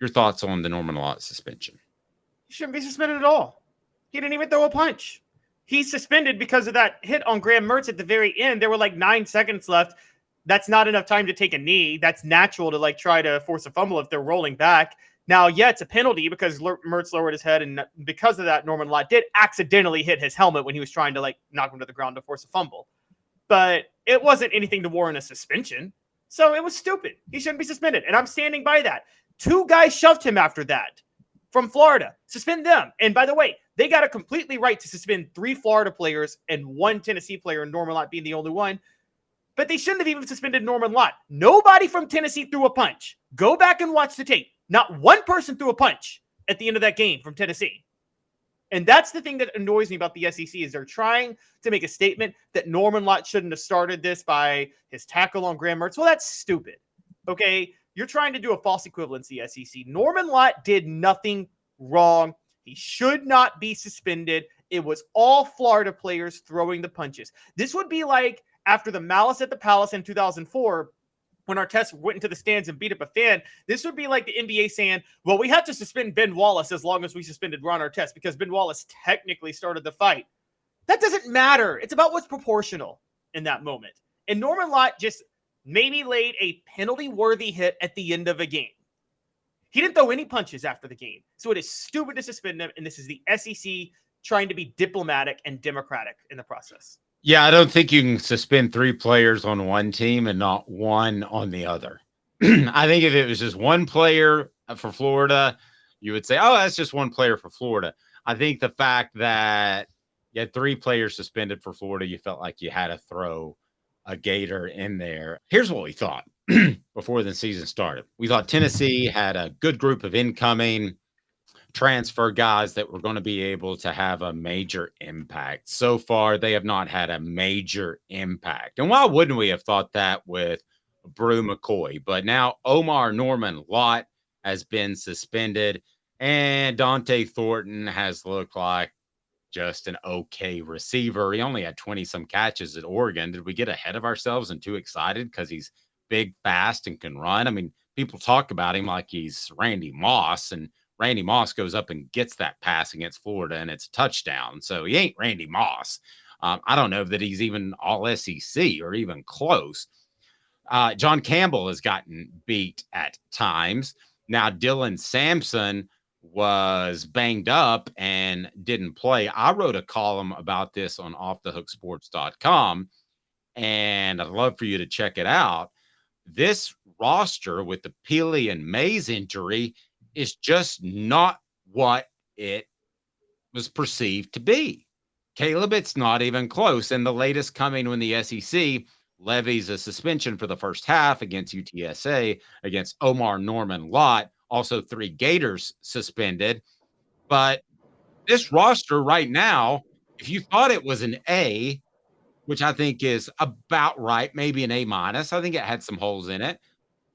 your thoughts on the Norman-Lott suspension. He shouldn't be suspended at all. He didn't even throw a punch. He's suspended because of that hit on Graham Mertz at the very end. There were like 9 seconds left. That's not enough time to take a knee. That's natural to like try to force a fumble if they're rolling back. Now, yeah, it's a penalty because Mertz lowered his head, and because of that, Norman-Lott did accidentally hit his helmet when he was trying to like knock him to the ground to force a fumble. But it wasn't anything to warrant a suspension. So it was stupid. He shouldn't be suspended. And I'm standing by that. 2 guys shoved him after that from Florida. Suspend them. And by the way, they got a completely right to suspend 3 Florida players and 1 Tennessee player, and Norman-Lott being the only one. But they shouldn't have even suspended Norman-Lott. Nobody from Tennessee threw a punch. Go back and watch the tape. Not one person threw a punch at the end of that game from Tennessee. And that's the thing that annoys me about the SEC is they're trying to make a statement that Norman-Lott shouldn't have started this by his tackle on Graham Mertz. Well, that's stupid. Okay? You're trying to do a false equivalency, SEC. Norman-Lott did nothing wrong. He should not be suspended. It was all Florida players throwing the punches. This would be like after the Malice at the Palace in 2004, when Artest went into the stands and beat up a fan. This would be like the NBA saying, well, we had to suspend Ben Wallace as long as we suspended Ron Artest because Ben Wallace technically started the fight. That doesn't matter. It's about what's proportional in that moment. And Norman-Lott just maybe laid a penalty-worthy hit at the end of a game. He didn't throw any punches after the game. So it is stupid to suspend him, and this is the SEC trying to be diplomatic and democratic in the process. Yeah, I don't think you can suspend 3 players on one team and not one on the other. I think if it was just one player for Florida, you would say, oh, that's just one player for Florida. I think the fact that you had 3 players suspended for Florida, you felt like you had to throw a Gator in there. Here's what we thought before the season started. We thought Tennessee had a good group of incoming transfer guys that were going to be able to have a major impact. So far, they have not had a major impact. And why wouldn't we have thought that with Brew McCoy? But now Omarr Norman-Lott has been suspended, and Dante Thornton has looked like just an okay receiver. He only had 20-some catches at Oregon. Did we get ahead of ourselves and too excited because he's big, fast, and can run? I mean, people talk about him like he's Randy Moss, and Randy Moss goes up and gets that pass against Florida, and it's a touchdown. So he ain't Randy Moss. I don't know that he's even all SEC or even close. John Campbell has gotten beat at times. Now, Dylan Sampson was banged up and didn't play. I wrote a column about this on offthehooksports.com, and I'd love for you to check it out. This roster with the Peely and Mays injury is just not what it was perceived to be. Caleb, it's not even close. And the latest coming when the SEC levies a suspension for the first half against UTSA, against Omarr Norman-Lott, also 3 Gators suspended. But this roster right now, if you thought it was an A, which I think is about right, maybe an A-, I think it had some holes in it.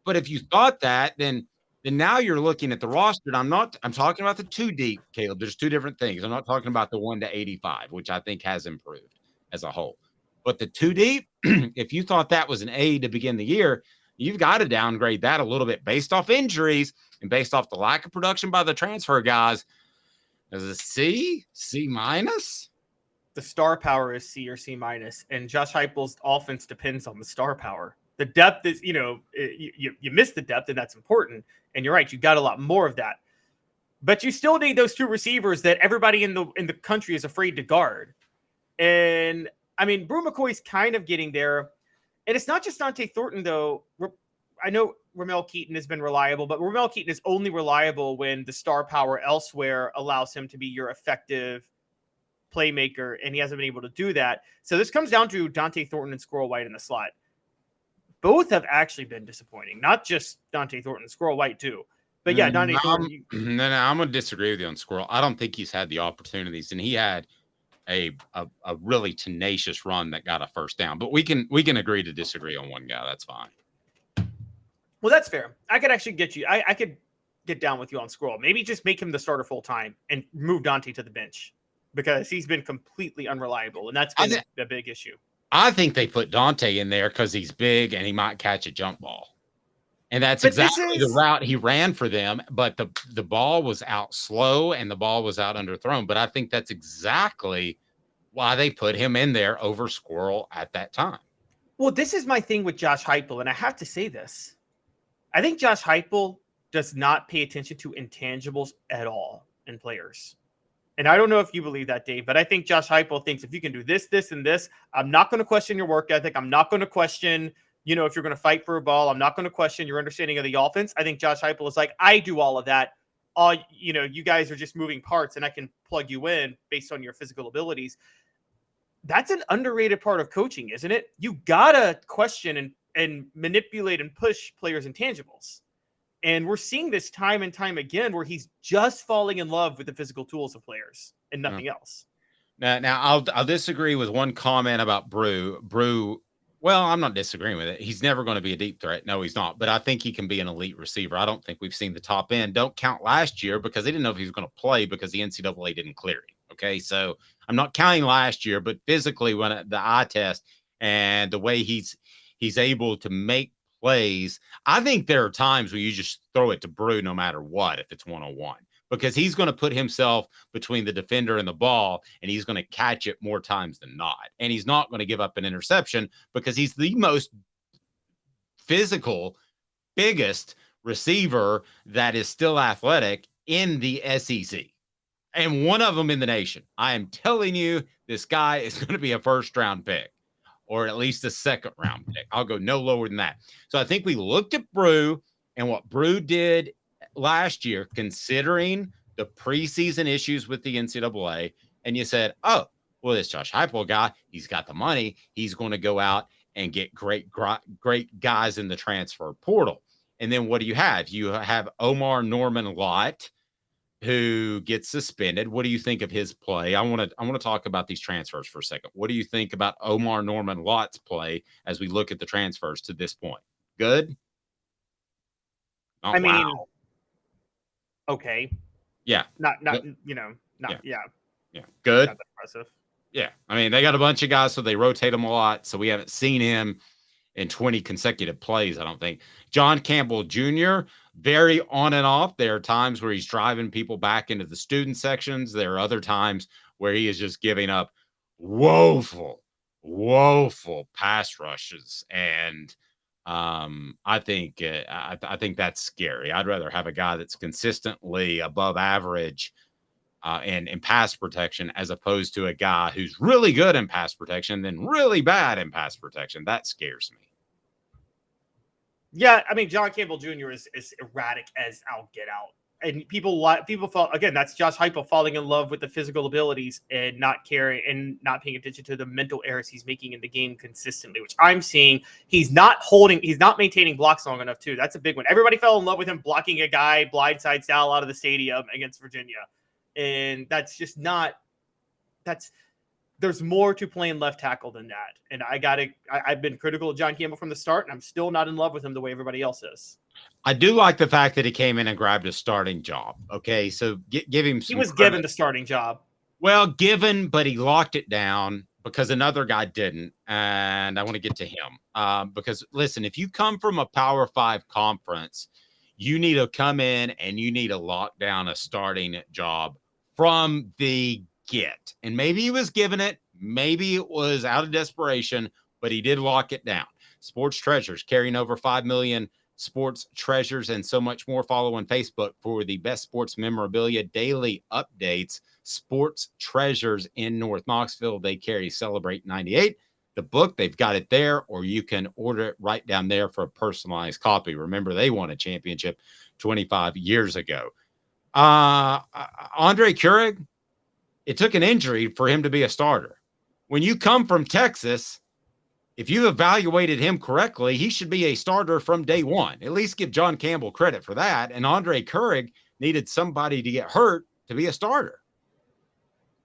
But if you thought that, then now you're looking at the roster. And I'm talking about the 2 deep, Caleb. There's 2 different things. I'm not talking about the 1 to 85, which I think has improved as a whole. But the 2 deep, if you thought that was an A to begin the year, you've got to downgrade that a little bit based off injuries and based off the lack of production by the transfer guys. As a C? C-? The star power is C or C-. And Josh Heupel's offense depends on the star power. The depth is, you miss the depth, and that's important. And you're right, you got a lot more of that. But you still need those 2 receivers that everybody in the country is afraid to guard. And I mean, Brew McCoy's kind of getting there. And it's not just Dante Thornton, though. I know Ramel Keaton has been reliable, but Ramel Keaton is only reliable when the star power elsewhere allows him to be your effective playmaker, and he hasn't been able to do that. So this comes down to Dante Thornton and Squirrel White in the slot. Both have actually been disappointing, not just Dante Thornton, Squirrel White too. But yeah, Dante Thornton. No, I'm going to disagree with you on Squirrel. I don't think he's had the opportunities, and he had a really tenacious run that got a first down. But we can agree to disagree on one guy. That's fine. Well, that's fair. I could actually get you. I could get down with you on Squirrel. Maybe just make him the starter full time and move Dante to the bench because he's been completely unreliable, and that's been a big issue. I think they put Dante in there because he's big and he might catch a jump ball. And that's But this exactly the is route he ran for them, but the ball was out slow and the ball was out underthrown. But I think that's exactly why they put him in there over Squirrel at that time. well, this is my thing with Josh Heupel, and I have to say this. I think Josh Heupel does not pay attention to intangibles at all in players. And I don't know if you believe that, Dave, but I think Josh Heupel thinks if you can do this, this, and this, I'm not going to question your work ethic. I'm not going to question, if you're going to fight for a ball. I'm not going to question your understanding of the offense. I think Josh Heupel is like, I do all of that. You guys are just moving parts, and I can plug you in based on your physical abilities. That's an underrated part of coaching, isn't it? You gotta question and manipulate and push players' intangibles. And we're seeing this time and time again where he's just falling in love with the physical tools of players and nothing else. Now I'll disagree with one comment about Brew. Well, I'm not disagreeing with it. He's never going to be a deep threat. No, he's not. But I think he can be an elite receiver. I don't think we've seen the top end. Don't count last year because they didn't know if he was going to play because the NCAA didn't clear him. Okay, so I'm not counting last year, but physically when the eye test and the way he's able to make plays, I think there are times where you just throw it to Brew no matter what if it's 1-on-1 because he's going to put himself between the defender and the ball, and he's going to catch it more times than not. And he's not going to give up an interception because he's the most physical, biggest receiver that is still athletic in the SEC. And one of them in the nation. I am telling you, this guy is going to be a first-round pick or at least a second-round pick. I'll go no lower than that. So I think we looked at Brew and what Brew did last year, considering the preseason issues with the NCAA, and you said, oh, well, this Josh Heupel guy, he's got the money. He's going to go out and get great guys in the transfer portal. And then what do you have? You have Omarr Norman-Lott, who gets suspended. What do you think of his play? I want to talk about these transfers for a second. What do you think about Omarr Norman-Lott's play as we look at the transfers to this point? Good? Oh, I mean, wow. Okay. Yeah. Yeah. Good. Not that impressive. Yeah. I mean, they got a bunch of guys, so they rotate them a lot. So we haven't seen him in 20 consecutive plays, I don't think. John Campbell Jr., very on and off. There are times where he's driving people back into the student sections. There are other times where he is just giving up woeful pass rushes. And I think that's scary. I'd rather have a guy that's consistently above average in pass protection as opposed to a guy who's really good in pass protection then really bad in pass protection. That scares me. Yeah, I mean, John Campbell Jr. is erratic as I'll get out. And people fall again. That's Josh Heupel falling in love with the physical abilities and not caring and not paying attention to the mental errors he's making in the game consistently. Which I'm seeing he's not maintaining blocks long enough too. That's a big one. Everybody fell in love with him blocking a guy blindside style out of the stadium against Virginia, and that's just not. There's more to playing left tackle than that. And I've been critical of John Campbell from the start, and I'm still not in love with him the way everybody else is. I do like the fact that he came in and grabbed a starting job. Okay, so give him some. He was credit. given the starting job. Well, given, but he locked it down because another guy didn't. And I want to get to him because, listen, if you come from a Power 5 conference, you need to come in and you need to lock down a starting job from the get. And maybe he was given it. Maybe it was out of desperation, but he did lock it down. Sports Treasures carrying over 5 million sports treasures and so much more. Follow on Facebook for the best sports memorabilia daily updates. Sports Treasures in North Knoxville. They carry Celebrate 98. The book, they've got it there, or you can order it right down there for a personalized copy. Remember, they won a championship 25 years ago. Andre Keurig, it took an injury for him to be a starter. When you come from Texas, if you evaluated him correctly, he should be a starter from day one. At least give John Campbell credit for that. And Andre Keurig needed somebody to get hurt to be a starter.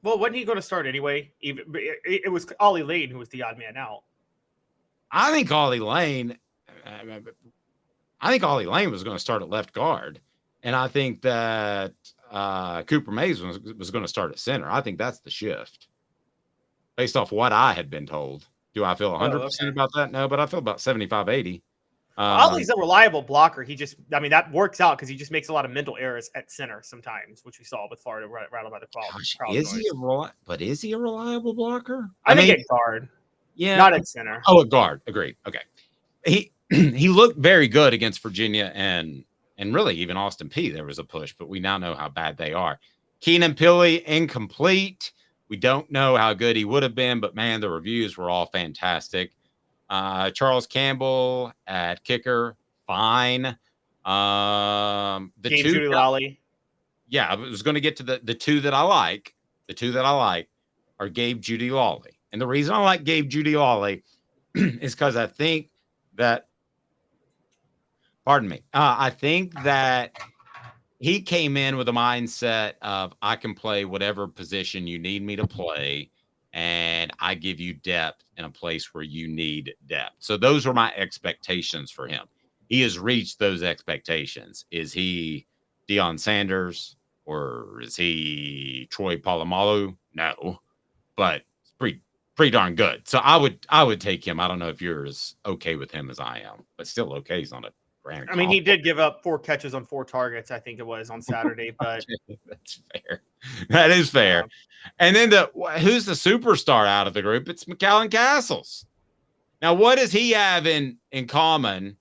Well, wasn't he going to start anyway? It was Ollie Lane who was the odd man out. I think Ollie Lane was going to start at left guard. And I think that Cooper Mays was going to start at center. I think that's the shift based off what I had been told. Do I feel 100% about that? No, but I feel about 75, 80. Ollie's a reliable blocker. That works out because he just makes a lot of mental errors at center sometimes, which we saw with Florida rattled by the crowd. Is he a reliable blocker? I think at guard. Yeah. Not at center. Oh, at guard. Agreed. Okay. He looked very good against Virginia and really even Austin Peay. There was a push, but we now know how bad they are. Keenan Pili, incomplete. We don't know how good he would have been, but man, the reviews were all fantastic. Charles Campbell at kicker, fine. Jeudy-lally. Yeah, I was going to get to the two that I like. The two that I like are jeudy-lally. And the reason I like jeudy-lally is because I think that, I think that he came in with a mindset of I can play whatever position you need me to play, and I give you depth in a place where you need depth. So those were my expectations for him. He has reached those expectations. Is he Deion Sanders or is he Troy Polamalu? No, but it's pretty darn good. So I would take him. I don't know if you're as okay with him as I am, but still okay. He's on a grand. I mean, he did give up 4 catches on 4 targets, I think it was on Saturday, but that's fair. That is fair. And then who's the superstar out of the group? It's McCallan Castles. Now, what does he have in common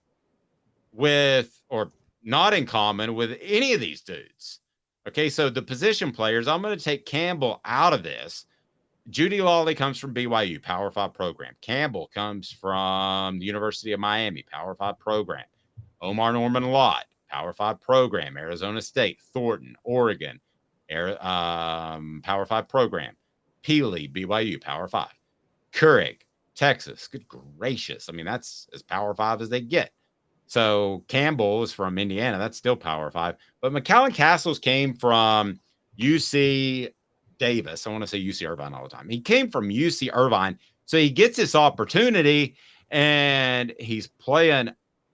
with, or not in common with, any of these dudes? Okay, so the position players, I'm going to take Campbell out of this. Jeudy-lally comes from BYU, Power 5 program. Campbell comes from the University of Miami, Power 5 program. Omarr Norman-Lott, Power 5 program. Arizona State, Thornton, Oregon, Power 5 program. Pili, BYU, Power 5. Keurig, Texas. Good gracious. I mean, that's as Power 5 as they get. So Campbell is from Indiana. That's still Power 5. But McCallan Castles came from UC Davis. I want to say UC Irvine all the time. He came from UC Irvine. So he gets this opportunity and he's playing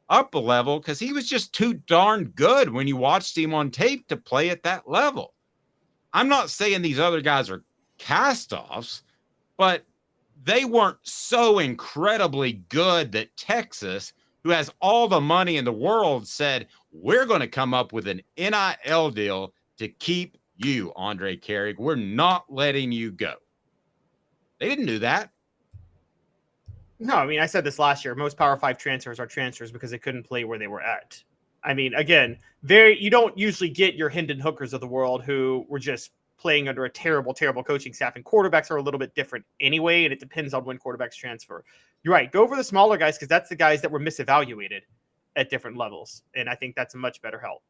up a level because he was just too darn good when you watched him on tape to play at that level. I'm not saying these other guys are cast-offs, but they weren't so incredibly good that Texas, who has all the money in the world, said, we're going to come up with an NIL deal to keep you, Andre Carrig. We're not letting you go. They didn't do that. No, I mean, I said this last year. Most Power 5 transfers are transfers because they couldn't play where they were at. I mean, again, you don't usually get your Hendon Hookers of the world who were just playing under a terrible, terrible coaching staff. And quarterbacks are a little bit different anyway, and it depends on when quarterbacks transfer. You're right. Go for the smaller guys because that's the guys that were misevaluated at different levels. And I think that's a much better help.